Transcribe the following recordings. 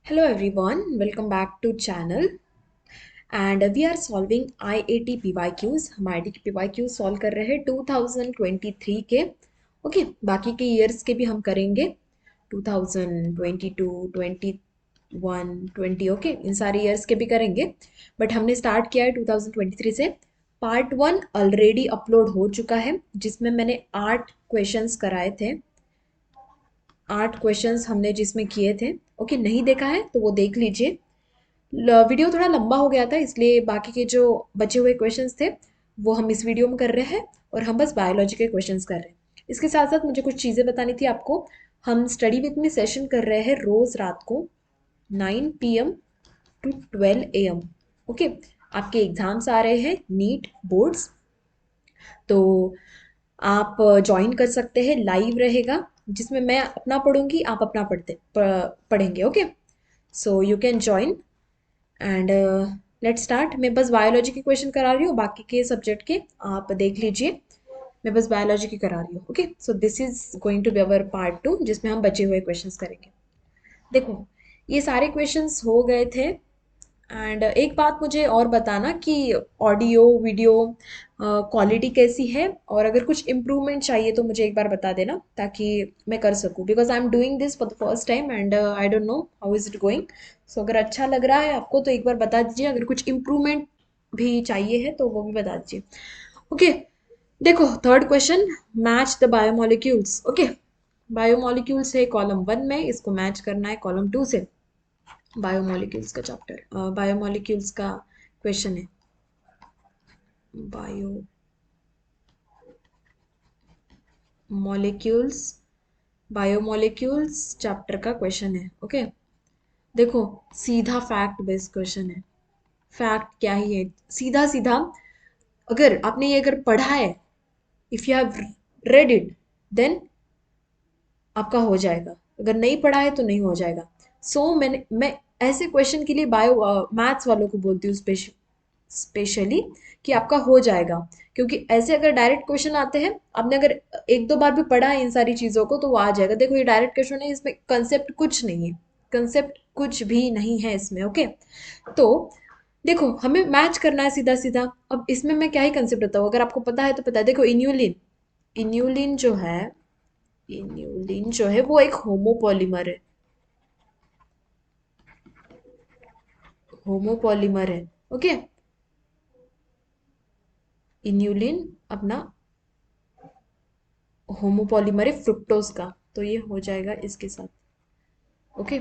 Hello everyone, welcome back to channel and we are solving IIT PYQs. हम IIT PYQs solve कर रहे हैं 2023 के ओके बाकी के ईयर्स के भी हम करेंगे 2022, 21, 20 ओके इन सारे ईयर्स के भी करेंगे बट हमने स्टार्ट किया है 2023 से। पार्ट 1 ऑलरेडी अपलोड हो चुका है जिसमें मैंने 8 क्वेश्चंस कराए थे। 8 क्वेश्चंस हमने जिसमें किए थे। ओके नहीं देखा है तो वो देख लीजिए। वीडियो थोड़ा लंबा हो गया था इसलिए बाकी के जो बचे हुए क्वेश्चंस थे वो हम इस वीडियो में कर रहे हैं और हम बस बायोलॉजी के क्वेश्चंस कर रहे हैं। इसके साथ साथ मुझे कुछ चीज़ें बतानी थी आपको। हम स्टडी विद मी सेशन कर रहे हैं रोज़ रात को 9 PM टू 12 AM। ओके आपके एग्जाम्स आ रहे हैं नीट बोर्ड्स, तो आप ज्वाइन कर सकते हैं। लाइव रहेगा जिसमें मैं अपना पढ़ूंगी, आप अपना पढ़ेंगे। Okay so you can join and let start. मैं बस बायोलॉजी के क्वेश्चन करा रही हूँ, बाकी के सब्जेक्ट के आप देख लीजिए। मैं बस बायोलॉजी की करा रही हूँ। Okay so this is going to be our part 2 जिसमें हम बचे हुए क्वेश्चंस करेंगे। देखो ये सारे क्वेश्चंस हो गए थे एंड एक बात मुझे और बताना कि ऑडियो वीडियो क्वालिटी कैसी है और अगर कुछ इम्प्रूवमेंट चाहिए तो मुझे एक बार बता देना ताकि मैं कर सकूँ, because I am doing this for the first time and I don't know how is it going. So अगर अच्छा लग रहा है आपको तो एक बार बता दीजिए, अगर कुछ इम्प्रूवमेंट भी चाहिए है तो वो भी बता दीजिए। ओके देखो third question, match the biomolecules. Okay biomolecules है कॉलम 1 में, इसको मैच करना है कॉलम 2 से। बायोमोलिक्यूल्स का चैप्टर, बायोमोलिक्यूल्स का क्वेश्चन है। बायोमोलिक्यूल्स बायोमोलिक्यूल्स चैप्टर का क्वेश्चन है। ओके देखो सीधा फैक्ट बेस्ड क्वेश्चन है। फैक्ट क्या ही है, सीधा सीधा। अगर आपने ये अगर पढ़ा है, if you have read it then आपका हो जाएगा, अगर नहीं पढ़ा है तो नहीं हो जाएगा। मैं ऐसे क्वेश्चन के लिए बायो मैथ्स वालों को बोलती हूँ स्पेशली कि आपका हो जाएगा, क्योंकि ऐसे अगर डायरेक्ट क्वेश्चन आते हैं, आपने अगर एक दो बार भी पढ़ा है इन सारी चीज़ों को तो वो आ जाएगा। देखो ये डायरेक्ट क्वेश्चन है, इसमें कंसेप्ट कुछ नहीं है, कंसेप्ट कुछ भी नहीं है इसमें। ओके तो देखो हमें मैच करना है सीधा सीधा। अब इसमें मैं क्या ही कंसेप्ट बताऊँ, अगर आपको पता है तो पता है। देखो इन्यूलिन, इन्यूलिन जो है इन्यूलिन जो है वो एक होमोपॉलीमर है। होमोपॉलीमर है ओके। इन्यूलिन अपना होमोपॉलीमर है फ्रुक्टोज का, तो ये हो जाएगा इसके साथ। ओके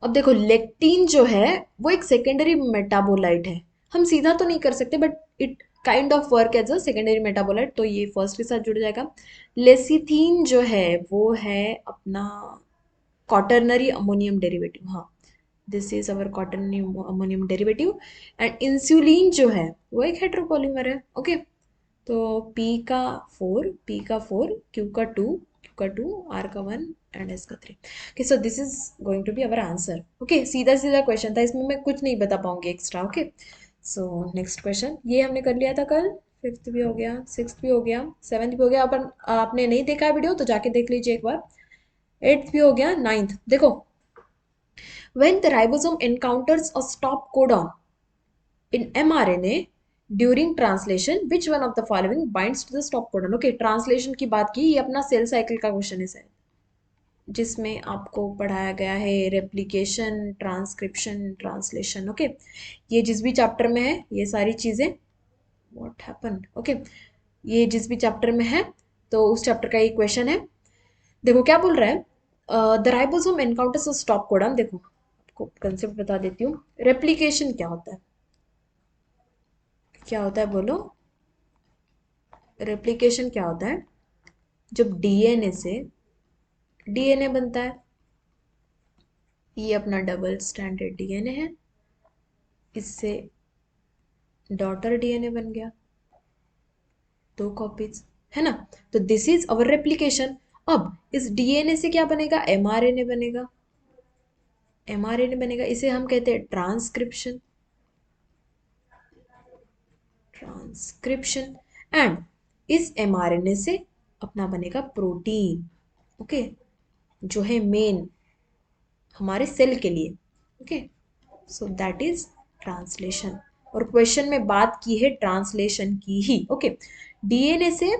अब देखो लेक्टिन जो है वो एक सेकेंडरी मेटाबोलाइट है। हम सीधा तो नहीं कर सकते but it kind of work as a secondary metabolite, तो ये फर्स्ट के साथ जुड़ जाएगा। लेसिथीन जो है वो है अपना क्वाटरनरी अमोनियम डेरिवेटिव। हाँ this is our quaternary ammonium derivative. And insulin जो है वो एक हेट्रोपॉलीमर है। ओके तो पी का 4 क्यू का 2 R का 1 एंड S का 3। Okay so this is going to be our answer. Okay सीधा सीधा क्वेश्चन था, इसमें मैं कुछ नहीं बता पाऊंगी extra. Okay so next question ये हमने कर लिया था कल। फिफ्थ भी हो गया, सिक्स्थ भी हो गया, सेवन्थ भी हो गया। अपन आपने नहीं देखा है वीडियो तो जाके देख लीजिए एक बार। एट्थ भी हो गया, नाइन्थ देखो। When the ribosome encounters a stop codon in mRNA during translation, which one of the following binds to the stop codon? Okay, translation की बात की, ये अपना सेल साइकिल का क्वेश्चन है शायद, जिसमें आपको पढ़ाया गया है रेप्लिकेशन, ट्रांसक्रिप्शन, ट्रांसलेशन। ओके ये जिस भी चैप्टर में है ये सारी चीज़ें, व्हाट हैपन। ओके ये जिस भी चैप्टर में है तो उस चैप्टर का ये क्वेश्चन है। देखो क्या बोल रहा है, the ribosome encounters stop codon. देखो आपको कंसेप्ट बता देती हूँ। रेप्लिकेशन क्या होता है, क्या होता है बोलो। रेप्लिकेशन क्या होता है, जब डीएनए से डीएनए बनता है। ये अपना डबल स्टैंडर्ड डीएनए है, इससे डॉटर डीएनए बन गया, 2 कॉपीज है ना। तो दिस इज अवर रेप्लिकेशन। अब इस डीएनए से क्या बनेगा, एमआरएनए बनेगा। एमआरएनए बनेगा, इसे हम कहते हैं ट्रांसक्रिप्शन। ट्रांसक्रिप्शन एंड इस एमआरएनए से अपना बनेगा प्रोटीन। ओके जो है मेन हमारे सेल के लिए। Okay, so that is translation. और क्वेश्चन में बात की है ट्रांसलेशन की ही। ओके, डीएनए से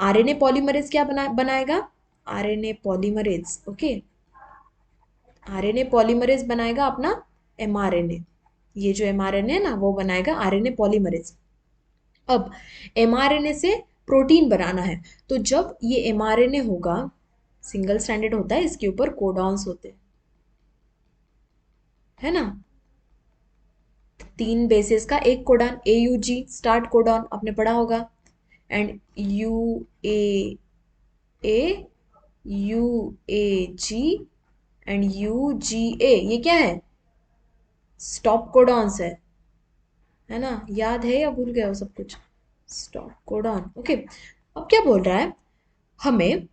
आरएनए पॉलीमरेज क्या बनाएगा? RNA polymerase. Okay, RNA polymerase बनाएगा अपना एमआरएनए। ये जो एमआरएनए है ना, वो बनाएगा आरएनए पॉलीमरेज। अब एमआरएनए से प्रोटीन बनाना है, तो जब ये एमआरएनए होगा, सिंगल स्ट्रैंडेड होता है, इसके ऊपर कोडॉन्स होते हैं, है ना, 3 बेसिस का एक कोडॉन, AUG स्टार्ट कोडॉन आपने पढ़ा होगा, and UAA, UAG and UGA, ये क्या है? स्टॉप कोडॉन्स है ना? याद है या भूल गए हो सब कुछ? Stop codon. ओके, अब क्या बोल रहा है? हमें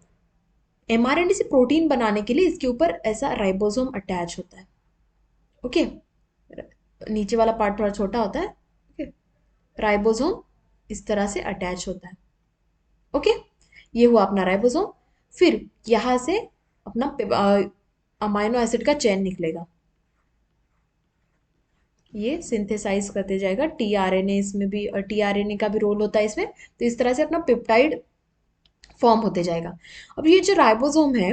एमआरएनए से प्रोटीन बनाने के लिए इसके ऊपर ऐसा राइबोसोम अटैच होता है। ओके, नीचे वाला पार्ट थोड़ा छोटा होता है। ओके, राइबोसोम इस तरह से अटैच होता है। ओके, ये हुआ अपना राइबोसोम। फिर यहां से अपना अमाइनो एसिड का चेन निकलेगा, ये सिंथेसाइज करते जाएगा। टीआरएनए, इसमें भी टीआरएनए का भी रोल होता है इसमें। तो इस तरह से अपना पेप्टाइड फॉर्म होते जाएगा। अब ये जो राइबोसोम है,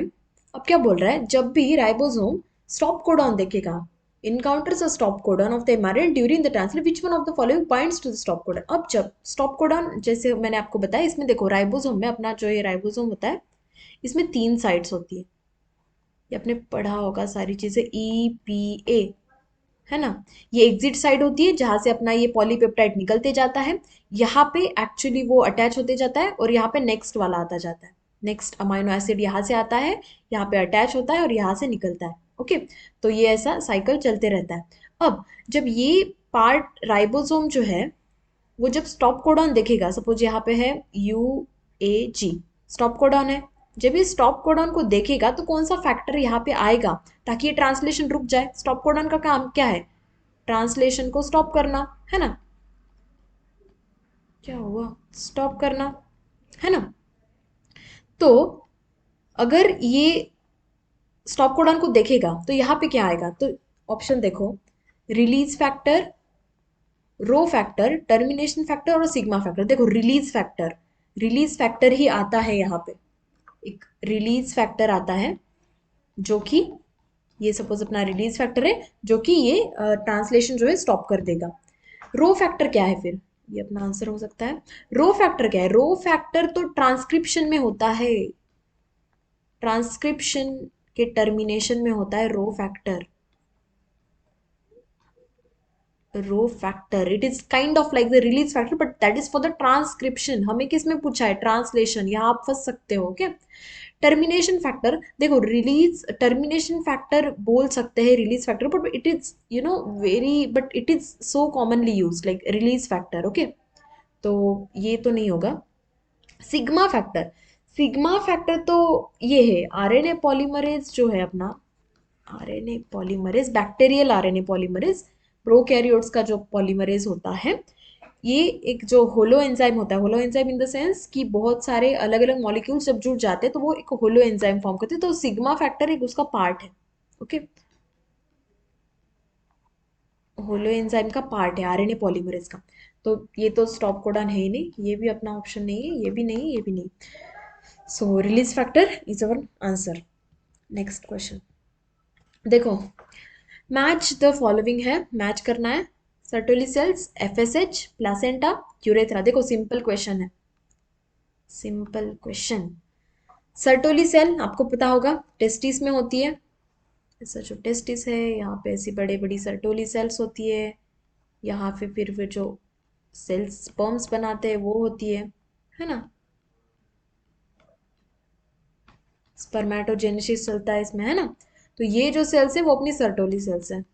अब क्या बोल रहा है? जब भी राइबोसोम स्टॉप कोडॉन देखेगा, encounters a stop codon of the mRNA during the translation, which one of the following binds to the stop codon? अब जब स्टॉप कोडॉन, जैसे मैंने आपको बताया, इसमें देखो राइबोसोम में, अपना जो ये राइबोसोम होता है, इसमें 3 साइट्स होती है। ये आपने पढ़ा होगा सारी चीजें, EPA, है ना? ये एग्जिट साइड होती है जहां से अपना ये पॉलीपेप्टाइड निकलते जाता है। यहाँ पे एक्चुअली वो अटैच होते जाता है, और यहाँ पे नेक्स्ट वाला आता जाता है। नेक्स्ट अमाइनो एसिड यहाँ से आता है, यहाँ पे अटैच होता है, और यहाँ से निकलता है। ओके, तो ये ऐसा साइकिल चलते रहता है। अब जब ये पार्ट राइबोसोम जो है, वो जब स्टॉप कोडॉन देखेगा, सपोज यहाँ पे है UAG, स्टॉप कोडॉन है, जब ये स्टॉप कोडॉन को देखेगा तो कौन सा फैक्टर यहाँ पे आएगा ताकि ये ट्रांसलेशन रुक जाए? स्टॉप कोडॉन का काम क्या है? ट्रांसलेशन को स्टॉप करना, है ना? क्या हुआ? स्टॉप करना, है ना? तो अगर ये स्टॉप कोडॉन को देखेगा तो यहाँ पे क्या आएगा? तो ऑप्शन देखो, release factor, rho factor, termination factor और सिग्मा फैक्टर। देखो रिलीज फैक्टर ही आता है यहाँ पे। एक रिलीज फैक्टर आता है जो कि, ये सपोज अपना रिलीज फैक्टर है जो कि ये ट्रांसलेशन जो है स्टॉप कर देगा। रो फैक्टर क्या है फिर? ये अपना आंसर हो सकता है। रो फैक्टर क्या है? रो फैक्टर तो ट्रांसक्रिप्शन में होता है, ट्रांसक्रिप्शन के टर्मिनेशन में होता है rho factor. Rho factor, it is kind of like the release factor, but that is for the transcription. हमें किस में पूछा है? ट्रांसलेशन, यहाँ आप फंस सकते हो। ओके, टर्मिनेशन फैक्टर, देखो रिलीज टर्मिनेशन फैक्टर बोल सकते हैं release factor, but it is very, but it is so commonly use like release factor. Okay, तो ये तो नहीं होगा। सिग्मा फैक्टर, सिग्मा फैक्टर तो ये है आरएनए पॉलीमरेज जो है अपना, RNA polymerase, bacterial RNA polymerase, prokaryotes का जो पॉलीमरेज होता है, ये एक जो होलो एंजाइम होता है, holo enzyme in the sense कि बहुत सारे अलग अलग मॉलिक्यूल्स जब जुड़ जाते हैं तो वो एक होलो एंजाइम फॉर्म करते हैं। तो सिग्मा फैक्टर एक उसका पार्ट है। ओके, होलो एंजाइम का पार्ट है आरएनए पॉलीमरेज का। तो ये तो स्टॉप कोडॉन है ही नहीं, ये भी अपना ऑप्शन नहीं है, ये भी नहीं, ये भी नहीं। So release factor is our answer. Next question देखो, मैच द फॉलोइंग है, मैच करना है। Sertoli cells, FSH, placenta, urethra. देखो सिंपल क्वेश्चन है, सिंपल क्वेश्चन। सर्टोली सेल आपको पता होगा टेस्टिस में होती है, ऐसा जो टेस्टिस है यहाँ पे ऐसी बड़ी बड़ी सर्टोली सेल्स होती है। यहाँ पे फिर जो सेल्स स्पर्म्स बनाते हैं वो होती है ना? स्पर्मेटोजेनेसिस चलता है इसमें, है ना? तो ये जो सेल्स है वो अपनी सर्टोली सेल्स है।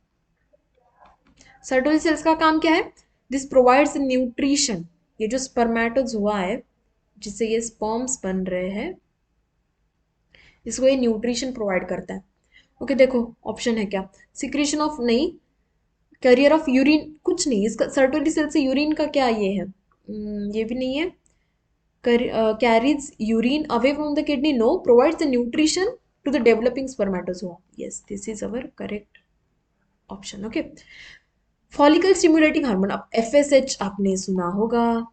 सर्टोली सेल्स का काम क्या है? This provides nutrition. ये जो स्पर्मेटोज हुआ है जिससे ये स्पर्म्स बन रहे हैं, इसको ये न्यूट्रिशन प्रोवाइड करता है। ओके, देखो ऑप्शन है क्या? सिक्रीशन ऑफ, नहीं, कैरियर ऑफ यूरिन, कुछ नहीं। इसका सर्टोली सेल से यूरिन का क्या ये है? ये भी नहीं है। Carries urine away from the kidney, no. Provides the nutrition, to the developing spermatozoa. Yes, this is our correct option. Okay. Follicle stimulating hormone, अब FSH आपने सुना होगा,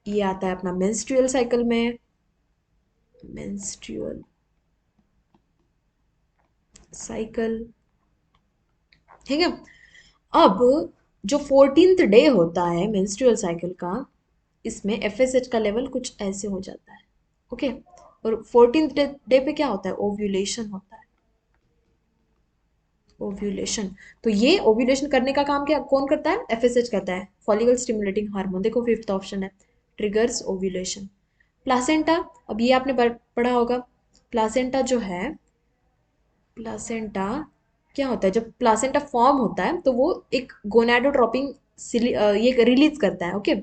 ये आता है अपना मेंस्ट्रुअल साइकिल में, मेंस्ट्रुअल साइकिल, ठीक है। अब जो 14th डे होता है मेंस्ट्रुअल साइकिल का, इसमें FSH का लेवल कुछ ऐसे हो जाता है। ओके, और 14th डे पे क्या होता है, ओव्यूलेशन होता है, ओव्यूलेशन। तो ये ओव्यूलेशन करने का काम क्या कौन करता है, FSH करता है, फॉलिकल स्टिमुलेटिंग हार्मोन। देखो फिफ्थ ऑप्शन है, ट्रिगर्स ओव्यूलेशन। प्लासेंटा, अब ये आपने पढ़ा होगा, प्लासेंटा जो है, प्लासेंटा क्या होता है, जब प्लासेंटा फॉर्म होता है तो वो एक गोनाडोट्रोपिन ये रिलीज करता है। ओके,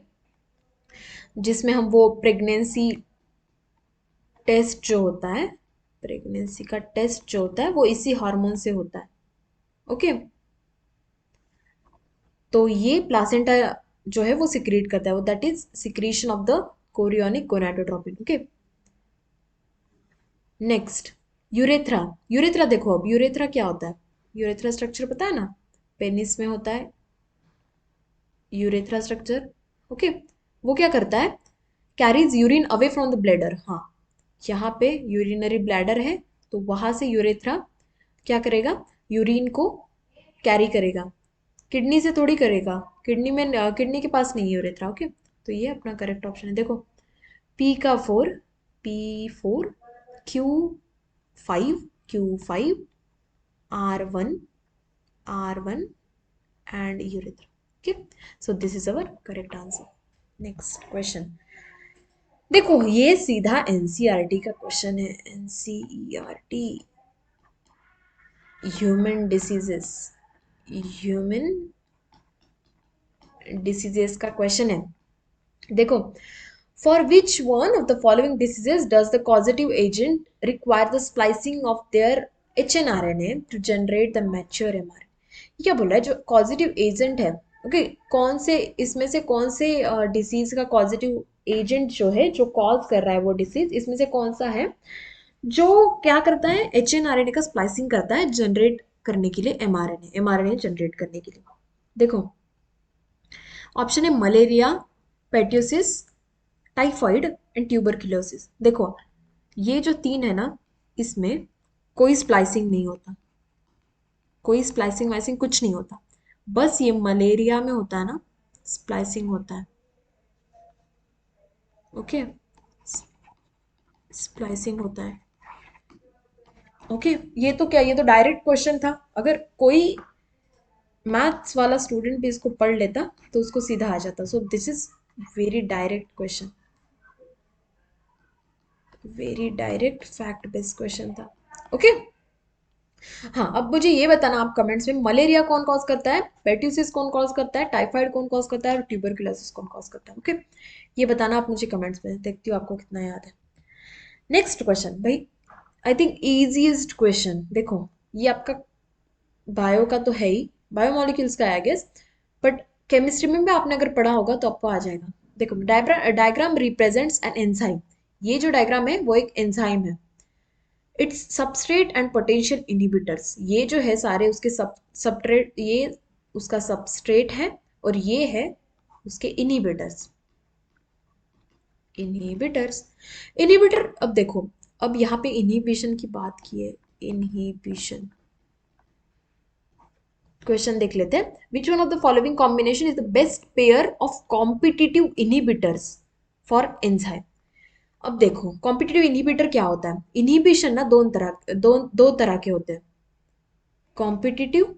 जिसमें हम वो प्रेगनेंसी टेस्ट जो होता है, प्रेगनेंसी का टेस्ट जो होता है वो इसी हार्मोन से होता है। ओके, तो ये प्लासेंटा जो है वो सिक्रीट करता है, वो that is secretion of the chorionic gonadotropin. Okay, next urethra. Urethra देखो, अब यूरेथ्रा क्या होता है, यूरेथ्रा स्ट्रक्चर पता है ना, पेनिस में होता है यूरेथ्रा स्ट्रक्चर। ओके, वो क्या करता है, carries urine away from the bladder. हाँ, यहाँ पे यूरिनरी ब्लैडर है, तो वहां से यूरेथ्रा क्या करेगा, यूरिन को कैरी करेगा, किडनी से थोड़ी करेगा, किडनी में किडनी के पास नहीं है यूरेथ्रा। ओके, तो ये अपना करेक्ट ऑप्शन है। देखो पी का 4, P4, Q5 R1 and urethra. Okay, so this is our correct answer. Next question, देखो ये सीधा एनसीईआरटी का क्वेश्चन है, NCERT, human diseases, human diseases का क्वेश्चन है। देखो, for which one of the following diseases does the causative agent require the splicing of their hnRNA to generate the mature mRNA? क्या बोल रहा है, जो causative agent है, ओके, कौन से इसमें से कौन से डिसीज का causative agent जो है, जो कॉज कर रहा है वो डिसीज, इसमें से कौन सा है जो क्या करता है, hnRNA का स्प्लाइसिंग करता है जनरेट करने के लिए mRNA जनरेट करने के लिए। देखो ऑप्शन है मलेरिया, पेट्यूसिस, टाइफॉइड एंड ट्यूबरक्लोसिस। देखो ये जो तीन है ना, इसमें कोई स्प्लाइसिंग नहीं होता, कोई स्प्लाइसिंग वाइसिंग कुछ नहीं होता, बस ये मलेरिया में होता है ना, स्प्लाइसिंग होता है। ओके, स्प्लाइसिंग होता है। ओके, ये तो क्या, ये तो डायरेक्ट क्वेश्चन था, अगर कोई मैथ्स वाला स्टूडेंट भी इसको पढ़ लेता तो उसको सीधा आ जाता। सो this is very direct question, very direct fact based question था। ओके, हाँ अब मुझे ये बताना आप कमेंट्स में, मलेरिया कौन कॉज करता है, पेट्यूसिस कौन कॉज करता है, टाइफाइड कौन कॉज करता है और ट्यूबरकुलोसिस कौन कॉज करता है। ओके, ये बताना आप मुझे कमेंट्स में, देखती हूँ आपको कितना याद है। नेक्स्ट क्वेश्चन भाई, आई थिंक इजीएस्ट क्वेश्चन। देखो ये आपका बायो का तो है ही, बायोमोलिक्यूल्स का है आई गेस, बट केमिस्ट्री में भी आपने अगर पढ़ा होगा तो आपको आ जाएगा। देखो डायग्राम रिप्रेजेंट्स एन एंजाइम, ये जो डायग्राम है वो एक एंजाइम है, it's substrate and potential inhibitors, ये जो है सारे उसके सबस्ट्रेट, ये उसका सबस्ट्रेट है और ये है उसके इनहिबिटर्स, इनहिबिटर्स, इनहिबिटर। अब देखो, अब यहाँ पे इनहिबिशन की बात की है, इनहिबिशन क्वेश्चन देख लेते हैं, which one of the following combination is the best pair of competitive inhibitors for enzyme. अब देखो कॉम्पिटिटिव इनहिबिटर क्या होता है, इनहिबिशन ना दो तरह के होते हैं, competitive,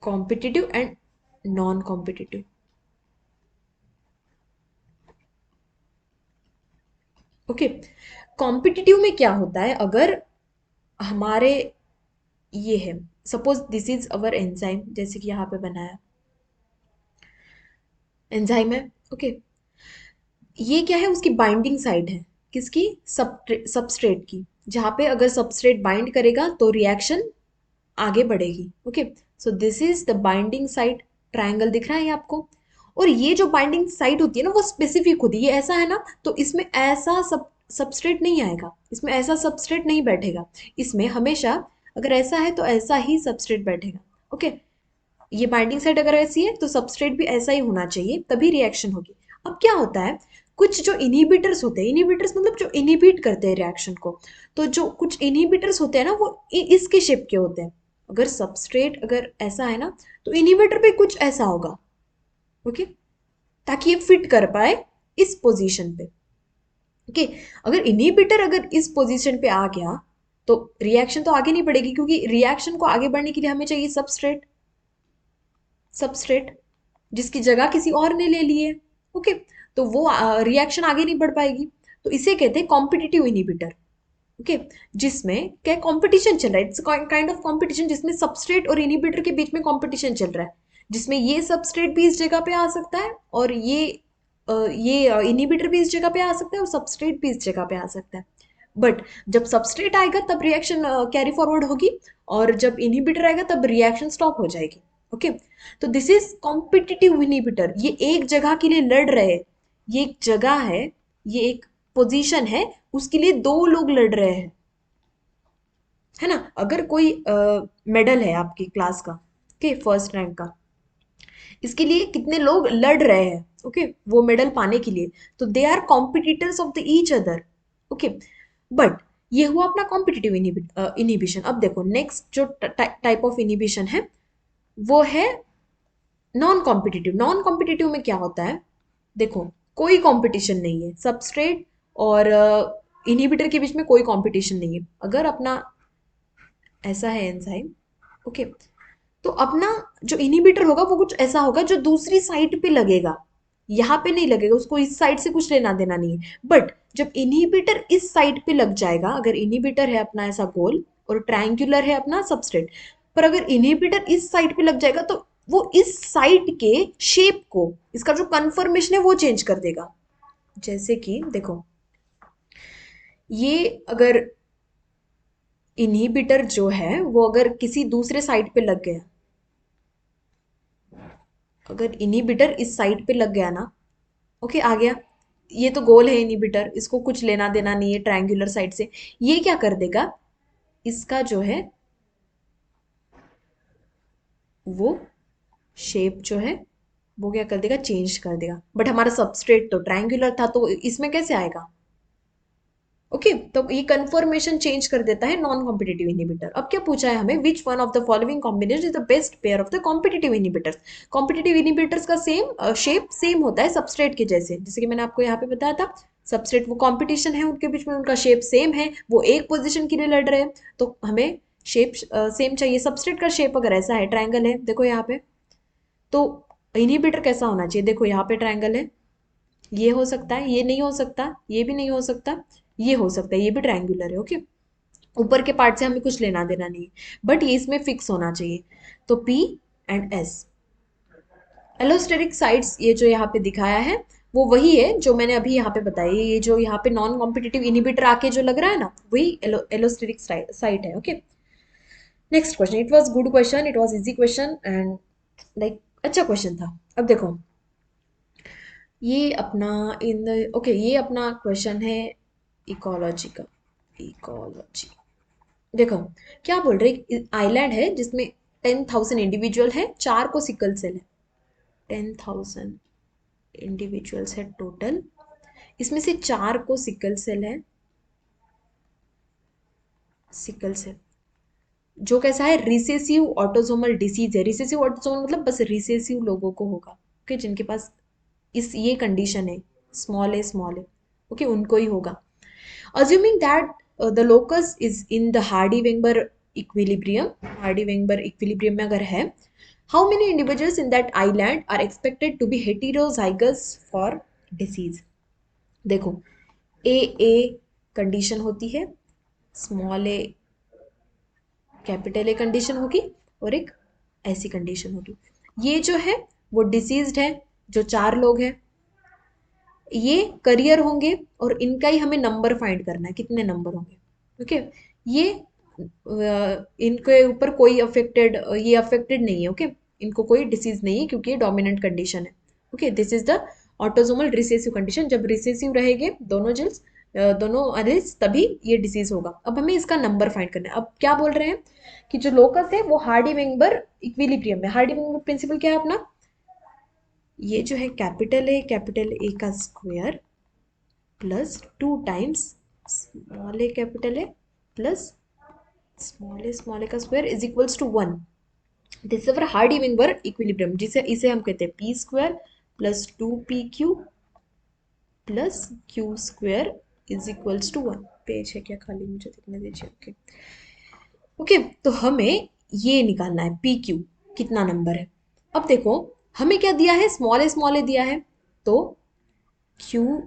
competitive and non competitive. Okay, competitive में क्या होता है, अगर हमारे ये है, suppose this is our enzyme, जैसे कि यहाँ पे बनाया एंजाइम है। ओके, ये क्या है, उसकी बाइंडिंग साइड है, किसकी, सबस्ट्रेट की, जहाँ पे अगर सबस्ट्रेट बाइंड करेगा तो रिएक्शन आगे बढ़ेगी। Okay, so this is the binding side, triangle दिख रहा है ये आपको, और ये जो बाइंडिंग साइट होती है ना वो स्पेसिफिक होती है, ये ऐसा है ना, तो इसमें ऐसा सब सबस्ट्रेट नहीं आएगा, इसमें ऐसा सबस्ट्रेट नहीं बैठेगा। इसमें हमेशा अगर ऐसा है तो ऐसा ही सबस्ट्रेट बैठेगा। ओके, ये बाइंडिंग साइड अगर ऐसी है तो सबस्ट्रेट भी ऐसा ही होना चाहिए, तभी रिएक्शन होगी। अब क्या होता है, कुछ जो इनहिबिटर्स होते हैं, इनहिबिटर्स मतलब जो इनहिबिट करते हैं रिएक्शन को, तो जो कुछ इनहिबिटर्स होते हैं ना वो इसके शेप के होते हैं। अगर सबस्ट्रेट अगर ऐसा है ना तो इनहिबिटर भी कुछ ऐसा होगा। ओके, ताकि ये फिट कर पाए इस पोजीशन पे। ओके, अगर इनहिबिटर अगर इस पोजीशन पे आ गया तो रिएक्शन तो आगे नहीं बढ़ेगी, क्योंकि रिएक्शन को आगे बढ़ने के लिए हमें चाहिए सबस्ट्रेट। सबस्ट्रेट जिसकी जगह किसी और ने ले ली है। ओके, तो वो रिएक्शन आगे नहीं बढ़ पाएगी। तो इसे कहते हैं कॉम्पिटिटिव इनहिबिटर। ओके, जिसमें क्या कंपटीशन चल रहा है, इट्स काइंड ऑफ कंपटीशन, जिसमें सबस्ट्रेट और इनहिबिटर के बीच में कंपटीशन चल रहा है, जिसमें ये सबस्ट्रेट भी इस जगह पे आ सकता है और ये इनहिबिटर भी इस जगह पे आ सकता है और सबस्ट्रेट भी इस जगह पे आ सकता है। बट जब सबस्ट्रेट आएगा तब रिएक्शन कैरी फॉरवर्ड होगी, और जब इनहिबिटर आएगा तब रिएक्शन स्टॉप हो जाएगी। ओके, तो दिस इज कॉम्पिटिटिव इनहिबिटर। ये एक जगह के लिए लड़ रहे हैं, ये एक जगह है, ये एक पोजीशन है, उसके लिए दो लोग लड़ रहे हैं, है ना। अगर कोई मेडल है आपकी क्लास का, ओके, फर्स्ट रैंक का, इसके लिए कितने लोग लड़ रहे हैं, ओके, वो मेडल पाने के लिए, तो they are competitors of the each other. Okay, but ये हुआ अपना कॉम्पिटिटिव इनहिबिशन। अब देखो नेक्स्ट जो टाइप ऑफ इनहिबिशन है वो है नॉन कॉम्पिटिटिव। नॉन कॉम्पिटिटिव में क्या होता है, देखो कोई कंपटीशन नहीं है, सबस्ट्रेट और इनहिबिटर के बीच में कोई कंपटीशन नहीं है। अगर अपना ऐसा है एंजाइम, ओके, तो अपना जो इनहिबिटर होगा वो कुछ ऐसा होगा जो दूसरी साइड पे लगेगा, यहाँ पे नहीं लगेगा, उसको इस साइड से कुछ लेना देना नहीं है। बट जब इनहिबिटर इस साइड पे लग जाएगा, अगर इनहिबिटर है अपना ऐसा गोल और ट्रायंगुलर है अपना सबस्ट्रेट, पर अगर इनहिबिटर इस साइड पे लग जाएगा तो वो इस साइड के शेप को, इसका जो कन्फर्मेशन है वो चेंज कर देगा। जैसे कि देखो, ये अगर इनहिबिटर जो है वो अगर किसी दूसरे साइड पे लग गया, अगर इनहिबिटर इस साइड पे लग गया ना, ओके, आ गया, ये तो गोल है इनहिबिटर, इसको कुछ लेना देना नहीं है ट्रायंगुलर साइड से, ये क्या कर देगा, इसका जो है वो शेप जो है वो क्या कर देगा, चेंज कर देगा। बट हमारा सबस्ट्रेट तो ट्रायंगुलर था तो इसमें कैसे आएगा। ओके, तो ये कन्फर्मेशन चेंज कर देता है नॉन कॉम्पिटिटिव इनहिबिटर। अब क्या पूछा है हमें, which one of the following combination is the best pair of the competitive inhibitors. Competitive inhibitors का सेम शेप सेम होता है सबस्ट्रेट के जैसे, जैसे कि मैंने आपको यहाँ पे बताया था, सबस्ट्रेट वो कॉम्पिटिशन है उनके बीच में, उनका शेप सेम है, वो एक पोजिशन के लिए लड़ रहे हैं, तो हमें शेप सेम चाहिए। सबस्ट्रेट का शेप अगर ऐसा है, ट्रायंगल है, देखो यहाँ पे, तो इनहिबिटर कैसा होना चाहिए, देखो यहाँ पे ट्रायंगल है, ये हो सकता है, ये नहीं हो सकता, ये भी नहीं हो सकता, ये हो सकता है, ये भी ट्रायंगुलर है। ओके, ऊपर के पार्ट से हमें कुछ लेना देना नहीं है, बट ये इसमें फिक्स होना चाहिए। तो P and S allosteric sides, ये जो यहाँ पे दिखाया है वो वही है जो मैंने अभी यहाँ पे बताया, ये जो यहाँ पे नॉन कॉम्पिटिटिव इनिबिटर आके जो लग रहा है ना, वही एलोस्टेरिक साइट है। Okay, next question, it was good question, it was easy question and like अच्छा क्वेश्चन था। अब देखो ये अपना इन ओके, ये अपना क्वेश्चन है इकोलॉजी का। इकोलॉजी, देखो क्या बोल रहे, आइलैंड है जिसमें 10,000 इंडिविजुअल है, 4 को सिकल सेल है। 10,000 इंडिविजुअल्स है टोटल, इसमें से 4 को सिकल सेल है। सिकल सेल जो कैसा है, रिसेसिव ऑटोसोमल डिसीज है। रिसेसिव ऑटोसोमल मतलब बस रिसेसिव लोगों को होगा, ओके, जिनके पास इस ये कंडीशन है, स्मॉल है, ओके, उनको ही होगा। Assuming that the locus is in the Hardy-Weinberg equilibrium, Hardy-Weinberg equilibrium में अगर है, how many individuals in that island are expected to be heterozygous for disease? देखो, ए कंडीशन होती है, small A capital a condition होगी, और एक ऐसी कंडीशन होगी। ये जो है वो डिसीज्ड है, जो 4 लोग हैं, ये करियर होंगे, और इनका ही हमें नंबर फाइंड करना है, कितने नंबर होंगे। ओके, ये इनके ऊपर कोई अफेक्टेड, ये अफेक्टेड नहीं है। ओके, इनको कोई डिसीज नहीं है क्योंकि ये डोमिनेंट कंडीशन है। Okay, this is the autosomal recessive condition. जब रिसेसिव रहेंगे दोनों जीन्स, दोनों अरेस्ट, तभी ये डिसीज होगा। अब हमें इसका नंबर फाइंड करना है। अब क्या बोल रहे हैं कि जो लोकस है वो हार्डी-वेंगर इक्विलिब्रियम में। हार्डी-वेंगर प्रिंसिपल क्या है अपना, ये जो है कैपिटल ए का square plus 2 times capital A plus small A का square is equals to 1। This is our Hardy Weinberg equilibrium, जिसे इसे हम कहते हैं P square plus 2pq plus Q square is equals to 1। Page है क्या खाली, मुझे देखने दीजिए। ओके ओके, तो हमें ये निकालना है पी क्यू कितना नंबर है। अब देखो हमें क्या दिया है, स्मॉल ए दिया है, तो Q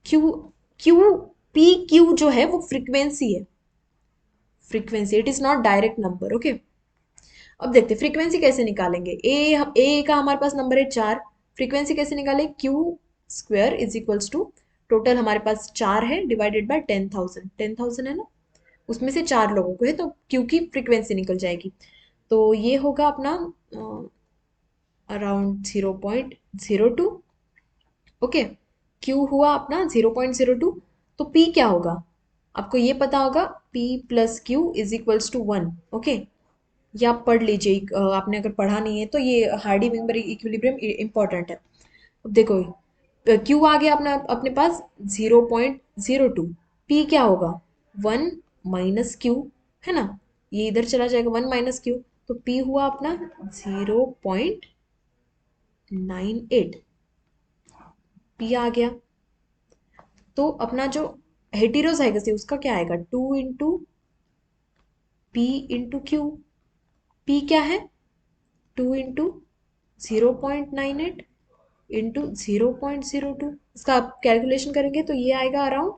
Q Q P Q जो है वो फ्रीक्वेंसी है, frequency, it is not direct number. Okay, अब देखते फ्रीक्वेंसी कैसे निकालेंगे। ए का हमारे पास नंबर है 4, फ्रीक्वेंसी कैसे निकालें, q square is equals to, total हमारे पास 4 है डिवाइडेड बाय 10,000, 10,000 है ना, उसमें से 4 लोगों को है, तो क्यू की फ्रीक्वेंसी निकल जाएगी। तो ये होगा अपना अराउंड 0.02। ओके, क्यू हुआ अपना 0.02, तो पी क्या होगा, आपको ये पता होगा, p plus q is equals to 1। Okay, ये आप पढ़ लीजिए, आपने अगर पढ़ा नहीं है तो ये हार्डी विंबर इक्विलिब्रियम इंपॉर्टेंट है। अब देखो क्यू आ गया अपना अपने पास 0.02, पी क्या होगा 1 माइनस क्यू, है ना, ये इधर चला जाएगा 1 माइनस क्यू, तो पी हुआ अपना 0.98, पी आ गया। तो अपना जो हेटेरोजाइगस है उसका क्या आएगा, 2 into P into Q, P क्या है 2 इंटू 0.98 इंटू 0.02, इसका आप कैलकुलेशन करेंगे तो ये आएगा अराउंड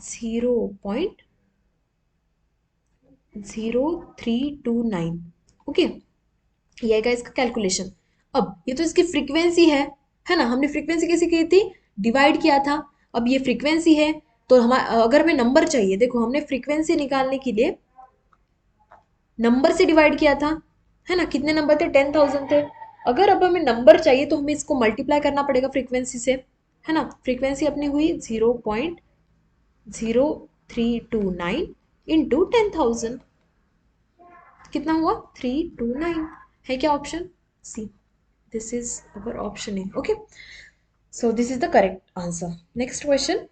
0.0329। ओके, ये आएगा इसका कैलकुलेशन। अब ये तो इसकी फ्रीक्वेंसी है ना, हमने फ्रीक्वेंसी कैसे की थी, डिवाइड किया था। अब ये फ्रीक्वेंसी है, तो हम अगर हमें नंबर चाहिए, देखो हमने फ्रीक्वेंसी निकालने के लिए नंबर से डिवाइड किया था, है ना, कितने नंबर थे 10,000 थे। अगर अब हमें नंबर चाहिए तो हमें इसको मल्टीप्लाई करना पड़ेगा फ्रीक्वेंसी से, है ना, फ्रीक्वेंसी अपनी हुई 0.0329 इंटू 10,000, कितना हुआ 329, है क्या option C, this is our option A. Okay, so this is the correct answer. Next question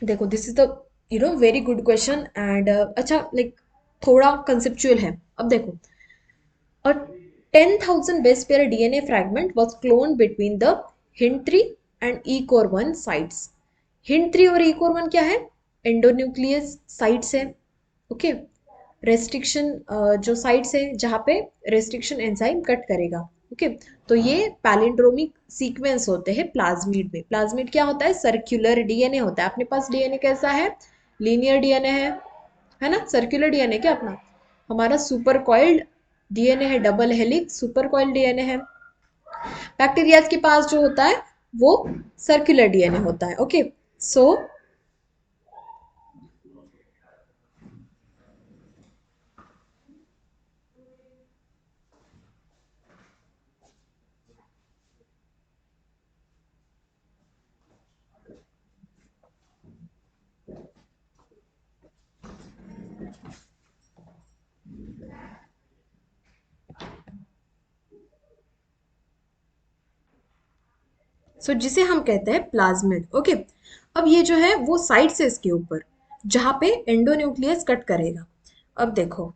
देखो, this is the very good question and अच्छा लाइक थोड़ा कंसेप्चुअल है। अब देखो, a 10,000 base pair DNA fragment was cloned between the HINT3 and ECOR1 sites। HINT3 और ECOR1 क्या है, endonuclease sites है। ओके, रेस्ट्रिक्शन जो साइट्स है जहाँ पे रेस्ट्रिक्शन एंजाइम कट करेगा। ओके, तो ये पैलिंड्रोमिक सीक्वेंस होते हैं प्लाज्मिड में। प्लाज्मिड क्या होता है, सर्कुलर डीएनए होता है। अपने पास डीएनए कैसा है, लीनियर डीएनए है ना, सर्कुलर डीएनए क्या अपना, हमारा सुपर कॉइल्ड डीएनए है, double helix super coiled DNA है। बैक्टीरिया के पास जो होता है वो सर्कुलर डीएनए होता है। ओके, सो जिसे हम कहते हैं प्लाज्मिड। ओके, अब ये जो है वो साइड से इसके ऊपर जहां पे एंडोन्यूक्लियस कट करेगा। अब देखो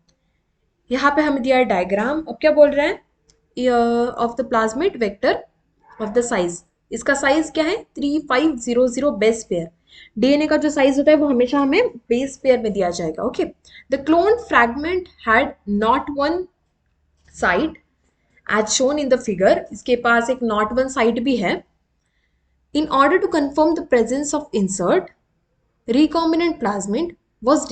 यहाँ पे हमें दिया है डायग्राम। अब क्या बोल रहे हैं, of the plasmid vector of the size, इसका साइज क्या है 3500 बेस पेयर। डीएनए का जो साइज होता है वो हमेशा हमें बेस पेयर में दिया जाएगा। Okay, the clone fragment had not one side as shown in the figure, इसके पास एक नॉट वन साइड भी है। In order to confirm the presence of insert, recombinant plasmid was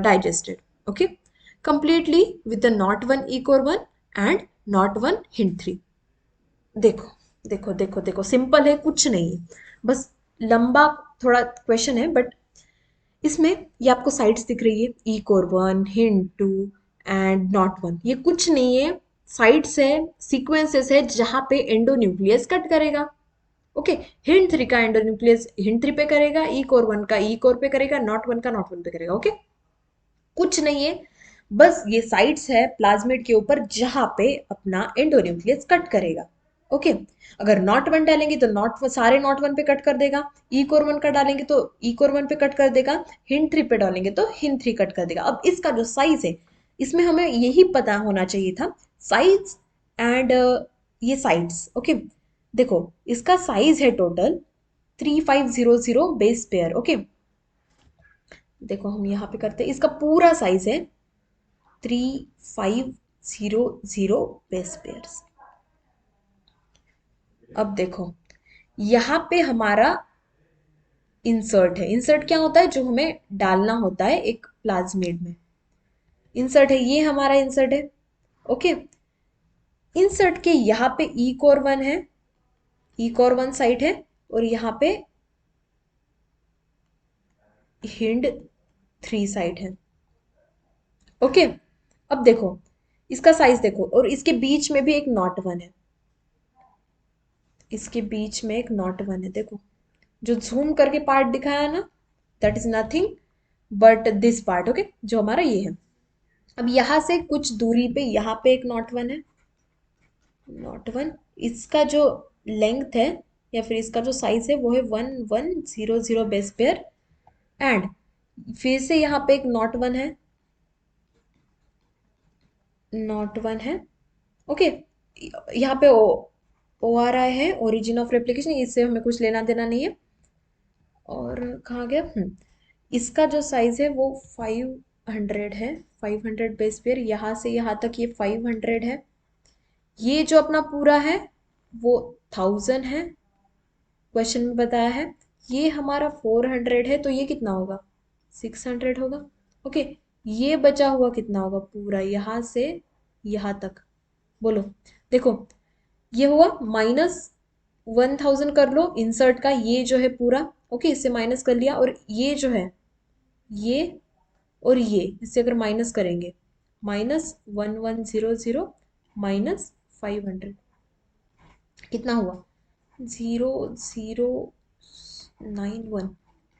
digested, okay, completely with the not one ECOR1 and not one HINT3। देखो देखो देखो देखो, simple है, कुछ नहीं है, बस लंबा थोड़ा क्वेश्चन है, बट इसमें ये आपको साइड्स दिख रही है, ECOR1 HINT2 and not one, ये कुछ नहीं है, साइड्स है, सीक्वेंसेस है जहां पे एंडोन्यूक्लियस कट करेगा। ओके, हिंड 3 का एंडोन्यूक्लियस हिंड 3 पे करेगा, ई कोर 1 का ई कोर पे करेगा, नॉट 1 का नॉट 1 पे करेगा। ओके, कुछ नहीं है, बस ये साइट्स है प्लाज्मिड के ऊपर जहां पे अपना एंडोन्यूक्लियस कट करेगा। ओके, अगर नॉट 1 डालेंगे तो नॉट सारे नॉट 1 पे कट कर देगा, ई कोर 1 का डालेंगे तो ई कोर 1 पे कट कर देगा, हिंड 3 पे डालेंगे तो हिंड 3 कट कर देगा। अब इसका जो साइज है, इसमें हमें यही पता होना चाहिए था, साइज एंड ये साइड्स। ओके, देखो इसका साइज है टोटल 3500 बेस पेयर। ओके, देखो हम यहाँ पे करते हैं, इसका पूरा साइज है 3500 बेस पेयर्स। अब देखो यहाँ पे हमारा इंसर्ट है। इंसर्ट क्या होता है? जो हमें डालना होता है एक प्लाज्मिड में, इंसर्ट है, ये हमारा इंसर्ट है। ओके, इंसर्ट के यहाँ पे ई कोर 1 है, ई कोर 1 साइट है, और यहाँ पे हिंड 3 साइट है। ओके, अब देखो इसका साइज देखो, और इसके बीच में भी एक नॉट 1 है, इसके बीच में एक नॉट 1 है। देखो जो जूम करके पार्ट दिखाया ना, that is nothing but this part. Okay, जो हमारा ये है। अब यहां से कुछ दूरी पे यहाँ पे एक नॉट 1 है, नॉट 1, इसका जो लेंथ है या फिर इसका जो साइज है वो है 1100 बेस पेयर। एंड फिर से यहाँ पे एक नॉट 1 है, नॉट 1 है। ओके, यहाँ पे ओ आ रहा है, ओरिजिन ऑफ रेप्लिकेशन, इससे हमें कुछ लेना देना नहीं है। और कहाँ गया? इसका जो साइज है वो 500 है, 500 बेस पेयर। यहाँ से यहाँ तक ये 500 है। ये जो अपना पूरा है वो 1000 है, क्वेश्चन में बताया है। ये हमारा 400 है, तो ये कितना होगा? 600 होगा। ओके, ये बचा हुआ कितना होगा पूरा यहाँ से यहाँ तक? बोलो। देखो ये हुआ -1000 कर लो इंसर्ट का, ये जो है पूरा। ओके, इससे माइनस कर लिया, और ये जो है ये और ये, इससे अगर माइनस करेंगे, -1100 -500 कितना हुआ? 0091।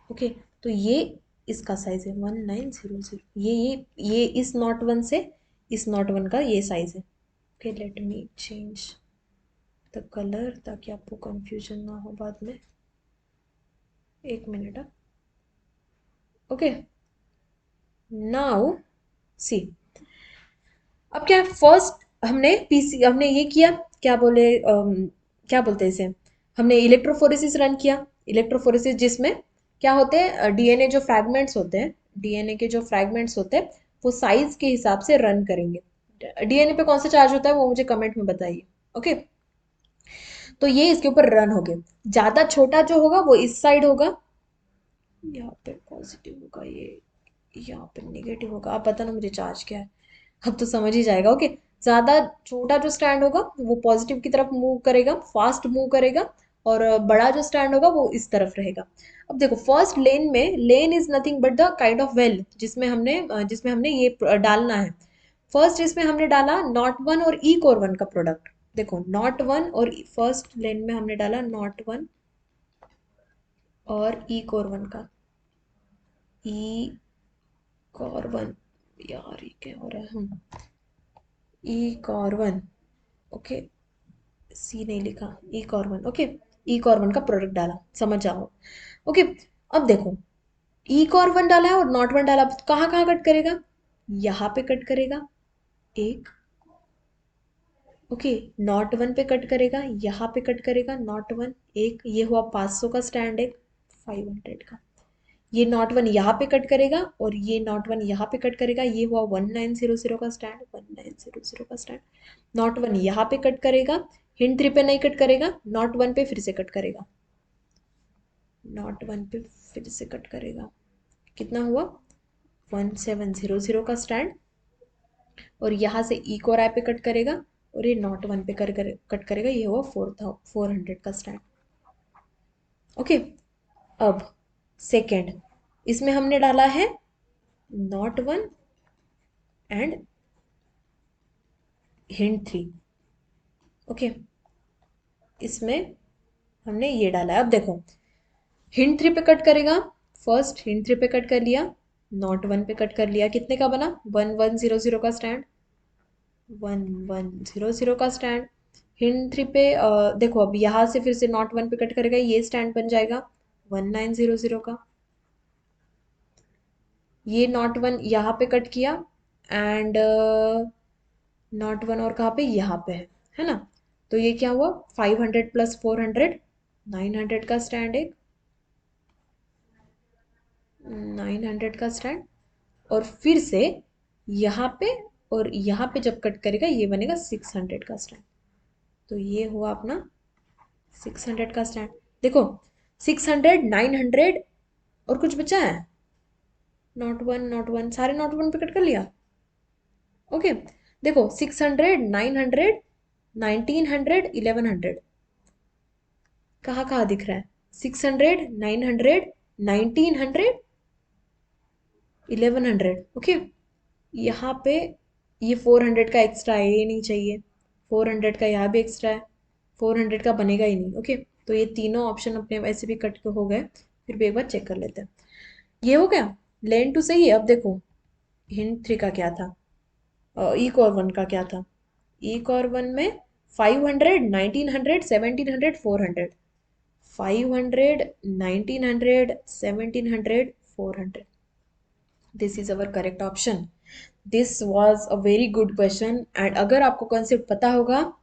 ओके, तो ये इसका साइज है 1900। ये इस नॉट 1 से इस नॉट 1 का ये साइज है। Okay, let me change the colour ताकि आपको कंफ्यूजन ना हो बाद में। एक मिनट। ओके, नाउ सी, अब क्या फर्स्ट हमने पीसी हमने ये किया, क्या बोले क्या बोलते हैं इसे, हमने इलेक्ट्रोफोरेसिस रन किया। इलेक्ट्रोफोरेसिस जिसमें क्या होते हैं, डीएनए जो फ्रैगमेंट्स होते हैं, डीएनए के जो फ्रैगमेंट्स होते हैं वो साइज के हिसाब से रन करेंगे। डीएनए पे कौन सा चार्ज होता है वो मुझे कमेंट में बताइए। ओके, तो ये इसके ऊपर रन हो गए। ज्यादा छोटा जो होगा वो इस साइड होगा, यहाँ पे पॉजिटिव होगा, ये यहाँ पे नेगेटिव होगा। आप बताना मुझे चार्ज क्या है, अब तो समझ ही जाएगा। ओके, ज्यादा छोटा जो स्टैंड होगा वो पॉजिटिव की तरफ मूव करेगा, फास्ट मूव करेगा, और बड़ा जो स्टैंड होगा वो इस तरफ रहेगा। अब देखो फर्स्ट लेन में, लेन is nothing but the kind of well जिसमें हमने ये डालना है। फर्स्ट इसमें हमने डाला नॉट 1 और ई कोर 1 का प्रोडक्ट। देखो नॉट 1 और फर्स्ट लेन में हमने डाला नॉट 1 और ई कोर 1 का, ई कोर 1, यार ये क्या हो रहा है? ई कोर 1। ओके, सी नहीं लिखा, ई कॉर्बन। ओके, ई कॉर्बन का प्रोडक्ट डाला, समझ जाओ। ओके, अब देखो ई कॉर्बन डाला है और नॉट वन डाला, कहाँ कहाँ कट करेगा? यहाँ पे कट करेगा एक। ओके, नॉट 1 पे कट करेगा, यहाँ पे कट करेगा नॉट 1 एक, ये हुआ 500 का स्टैंड, एक 500 का। ये नॉट 1 यहाँ पे कट करेगा और ये नॉट 1 यहाँ पे कट करेगा, ये हुआ 1900 का स्टैंड, 1900 का स्टैंड। नॉट 1 यहाँ पे कट करेगा, हिंट 3 पे नहीं कट करेगा, नॉट 1 पे फिर से कट करेगा, नॉट 1 पे फिर से कट करेगा। कितना हुआ? 1700 का स्टैंड, और यहाँ से ई कोर आई पे कट करेगा, और ये नॉट 1 पे कट करेगा, ये हुआ 400 का स्टैंड। ओके, अब सेकेंड, इसमें हमने डाला है नॉट 1 एंड हिंट 3। ओके, इसमें हमने ये डाला है। अब देखो हिंट 3 पे कट करेगा, फर्स्ट हिंट 3 पे कट कर लिया, नॉट 1 पे कट कर लिया, कितने का बना 1100 का स्टैंड, 1100 का स्टैंड। हिंट 3 पे देखो अब यहाँ से फिर से नॉट 1 पे कट करेगा, ये स्टैंड बन जाएगा 1900 का। ये नॉट 1 यहाँ पे कट किया एंड नॉट 1 और कहाँ पे, यहाँ पे है ना। तो ये क्या हुआ 500 प्लस 400, 900 का स्टैंड, एक 900 का स्टैंड। और फिर से यहाँ पे और यहाँ पे जब कट करेगा ये बनेगा 600 का स्टैंड। तो ये हुआ अपना 600 का स्टैंड। देखो 600, 900 और कुछ बचा है, नॉट वन, नॉट वन, सारे नॉट वन पे कट कर लिया। ओके देखो 600, 900, 1900, 1100 कहाँ कहाँ दिख रहा है, 600, 900, 1900, 1100। ओके यहाँ पे ये 400 का एक्स्ट्रा है, ये नहीं चाहिए, 400 का यहाँ भी एक्स्ट्रा है, 400 का बनेगा ही नहीं। ओके तो ये तीनों ऑप्शन अपने वैसे भी कट के हो गए, फिर भी एक बार चेक कर लेते हैं। ये हो गया, लेन टू सही है। अब देखो हिंट 3 का क्या था, ई कॉर 1 का क्या था। ई कॉर 1 में 500, 1900, 1700, 400, 500, 1900, 1700, 400, this is our correct option. This was a very good question and अगर आपको कॉन्सेप्ट पता होगा,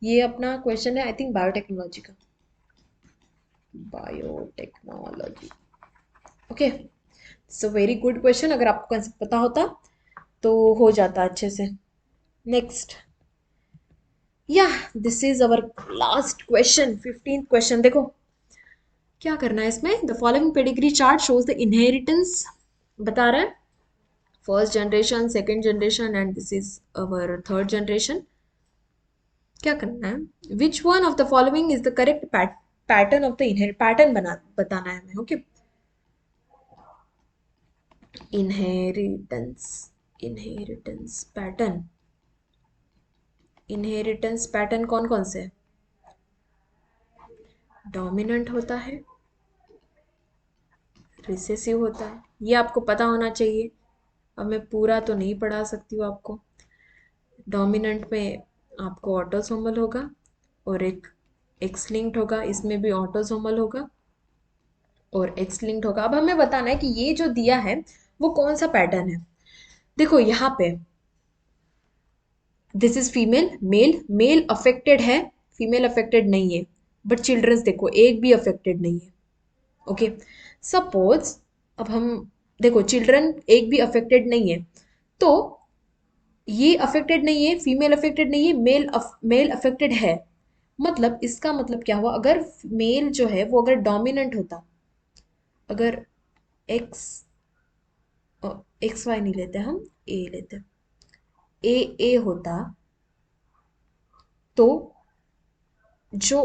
ये अपना क्वेश्चन है आई थिंक बायोटेक्नोलॉजी का, biotechnology. Okay so very good question, अगर आपको कॉन्सेप्ट पता होता तो हो जाता अच्छे से। नेक्स्ट या this is our last question, 15th question. देखो क्या करना है इसमें, the following pedigree chart shows the inheritance, बता रहा है first generation, second generation and this is our third generation. क्या करना है, which one of the following is the correct pattern of the inherit, pattern बना बताना है हमें। Okay inheritance, inheritance pattern, inheritance pattern कौन कौन से है, डोमिनेंट होता है, रिसेसिव होता है, ये आपको पता होना चाहिए। अब मैं पूरा तो नहीं पढ़ा सकती हूँ आपको। डोमिनेंट में आपको ऑटोसोमल होगा और एक एक्स लिंक्ड होगा, इसमें भी ऑटोसोमल होगा और एक्स लिंक्ड होगा। अब हमें बताना है कि ये जो दिया है वो कौन सा पैटर्न है। देखो यहाँ पे this is female, male, male affected है, फीमेल अफेक्टेड नहीं है, बट चिल्ड्रंस देखो एक भी अफेक्टेड नहीं है। ओके सपोज अब हम देखो चिल्ड्रन एक भी अफेक्टेड नहीं है, तो ये अफेक्टेड नहीं है, फीमेल अफेक्टेड नहीं है, मेल अफेक्टेड है। मतलब इसका मतलब क्या हुआ, अगर मेल जो है वो अगर डोमिनेंट होता, अगर एक्स, एक्स वाई नहीं लेते हम, ए लेते, ए होता तो जो,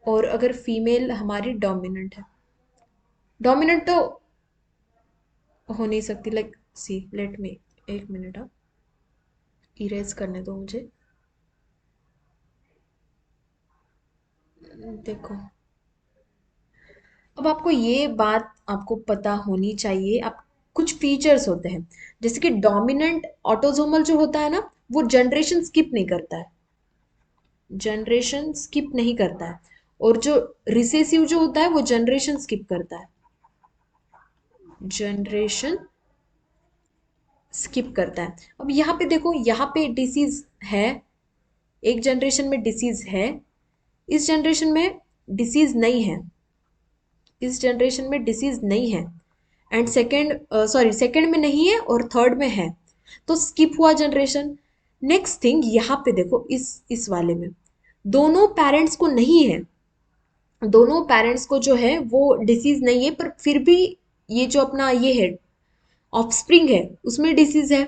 और अगर फीमेल हमारी डोमिनेंट है, डोमिनेंट तो हो नहीं सकती, लाइक सी लेट मी, एक मिनट आप इरेज करने दो मुझे। देखो अब आपको ये बात आपको पता होनी चाहिए, आप कुछ फीचर्स होते हैं जैसे कि डोमिनेंट ऑटोसोमल जो होता है ना वो जनरेशन स्किप नहीं करता है, जनरेशन स्किप नहीं करता है, और जो रिसेसिव जो होता है वो जनरेशन स्किप करता है, जनरेशन स्किप करता है। अब यहाँ पे देखो यहाँ पे डिसीज है, एक जनरेशन में डिसीज है, इस जनरेशन में डिसीज नहीं है, इस जनरेशन में डिसीज नहीं है, एंड सेकेंड सॉरी सेकेंड में नहीं है और थर्ड में है, तो स्किप हुआ जनरेशन। नेक्स्ट थिंग यहाँ पे देखो इस वाले में दोनों पेरेंट्स को नहीं है, दोनों पेरेंट्स को जो है वो डिसीज नहीं है, पर फिर भी ये जो अपना ये है ऑफस्प्रिंग है उसमें डिसीज है।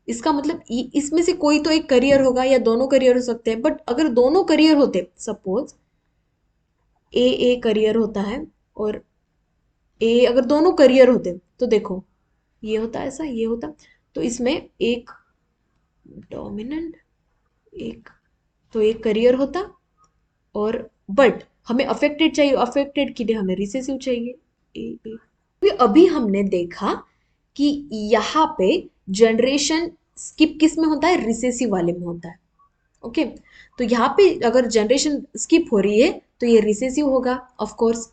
इसका मतलब इसमें से कोई तो एक करियर होगा या दोनों करियर हो सकते हैं, बट अगर दोनों करियर होते, सपोज ए करियर होता है और ए अगर दोनों करियर होते तो देखो ये होता ऐसा, ये होता, तो इसमें एक डोमिनेंट, एक तो एक करियर होता और बट हमें अफेक्टेड चाहिए, अफेक्टेड के लिए हमें रिसेसिव चाहिए। अभी हमने देखा कि यहाँ पे जनरेशन स्किप किस में होता है, रिसेसिव वाले में होता है। ओके, तो यहाँ पे अगर जनरेशन स्किप हो रही है तो ये रिसेसिव होगा ऑफ कोर्स।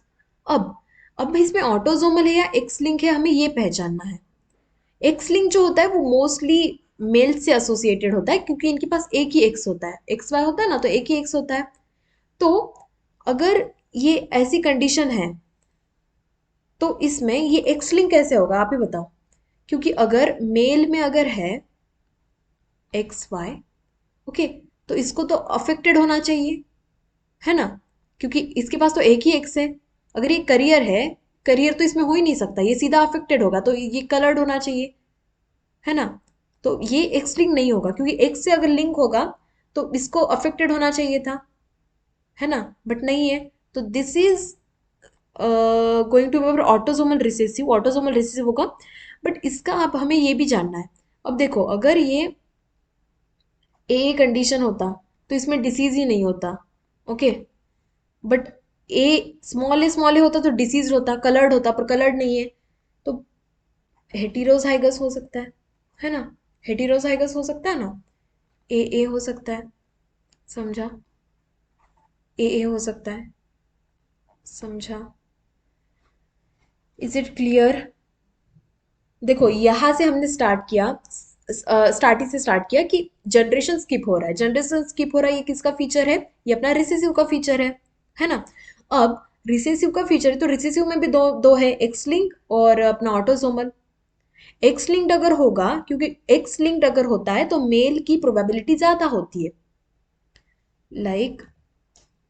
अब इसमें ऑटोजोमल है या एक्स लिंक है, हमें ये पहचानना है। एक्स लिंक जो होता है वो मोस्टली मेल से एसोसिएटेड होता है, क्योंकि इनके पास एक ही एक्स होता है, एक्स वाई होता है ना, तो एक ही एक्स होता है। तो अगर ये ऐसी कंडीशन है तो इसमें ये एक्स लिंक कैसे होगा, आप ही बताओ। क्योंकि अगर मेल में अगर है एक्स वाई, ओके, तो इसको तो अफेक्टेड होना चाहिए, है ना, क्योंकि इसके पास तो एक ही एक्स है। अगर ये करियर है, करियर तो इसमें हो ही नहीं सकता, ये सीधा अफेक्टेड होगा, तो ये कलर्ड होना चाहिए, है ना। तो ये एक्स लिंक नहीं होगा, क्योंकि एक्स से अगर लिंक होगा तो इसको अफेक्टेड होना चाहिए था, है ना, बट नहीं है। तो this is going to be autosomal recessive, autosomal recessive होगा। बट इसका अब हमें ये भी जानना है। अब देखो, अगर ये ए कंडीशन होता तो इसमें डिसीज ही नहीं होता, ओके, बट ए स्मॉल ए होता तो डिसीज होता, कलर्ड होता, पर कलर्ड नहीं है। तो हेटेरोजाइगस हो सकता है ना, हेटेरोजाइगस हो सकता है ना, ए हो सकता है, समझा, ए हो सकता है, समझा। Is it clear? देखो, यहां से हमने स्टार्ट किया, स्टार्टिंग से स्टार्ट किया कि जनरेशन स्किप हो रहा है, जनरेशन स्किप हो रहा है, ये किसका फीचर है, ये अपना रिसेसिव का फीचर है ना। अब रिसेसिव का फीचर है तो रिसेसिव में भी दो दो है, एक्स लिंक और अपना ऑटोसोमल। एक्स लिंक्ड अगर होगा, क्योंकि एक्स लिंक्ड अगर होता है तो मेल की प्रोबेबिलिटी ज्यादा होती है। लाइक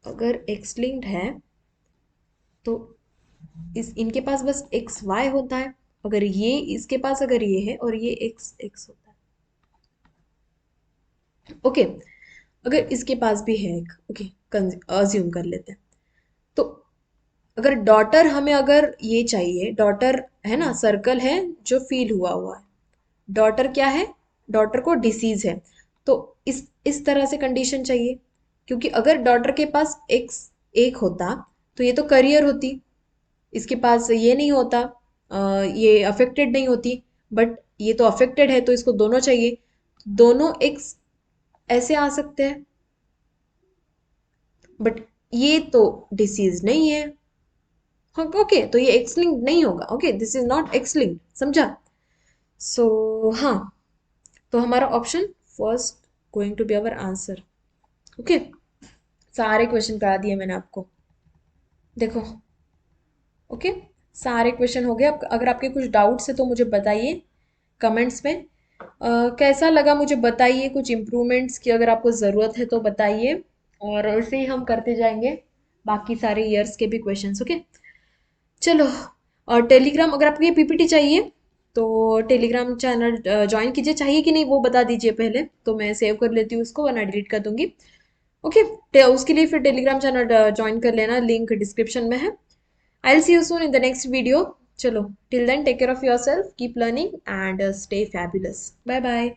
अगर एक्स लिंक्ड है तो इस इनके पास बस एक्स वाई होता है, अगर ये इसके पास अगर ये है और ये एक्स एक्स होता है, ओके। अगर इसके पास भी है एक, ओके, अज्यूम कर लेते हैं। तो अगर डॉटर, हमें अगर ये चाहिए, डॉटर है ना, सर्कल है जो फील हुआ हुआ है, डॉटर क्या है, डॉटर को डिसीज है, तो इस तरह से कंडीशन चाहिए। क्योंकि अगर डॉटर के पास एक्स एक होता तो ये तो करियर होती, इसके पास ये नहीं होता, ये अफेक्टेड नहीं होती, बट ये तो अफेक्टेड है तो इसको दोनों चाहिए, दोनों एक्स ऐसे आ सकते हैं, बट ये तो डिसीज नहीं है। हाँ, ओके, तो ये एक्स लिंक नहीं होगा, okay, this is not X link, समझा। सो हाँ, तो हमारा option first going to be our answer. Okay, सारे क्वेश्चन करा दिए मैंने आपको, देखो। ओके, सारे क्वेश्चन हो गए। अब अगर आपके कुछ डाउट्स है तो मुझे बताइए कमेंट्स में। कैसा लगा मुझे बताइए, कुछ इम्प्रूवमेंट्स की अगर आपको ज़रूरत है तो बताइए, और ऐसे ही हम करते जाएंगे बाकी सारे ईयर्स के भी क्वेश्चंस। ओके, चलो। और टेलीग्राम, अगर आपको ये पीपीटी चाहिए तो टेलीग्राम चैनल ज्वाइन कीजिए, चाहिए कि नहीं वो बता दीजिए पहले, तो मैं सेव कर लेती हूँ उसको, वरना डिलीट कर दूंगी। ओके, उसके लिए फिर टेलीग्राम चैनल ज्वाइन कर लेना, लिंक डिस्क्रिप्शन में है। I will see you soon in the next video. चलो, till then take care of your self, keep learning and stay fabulous, bye bye.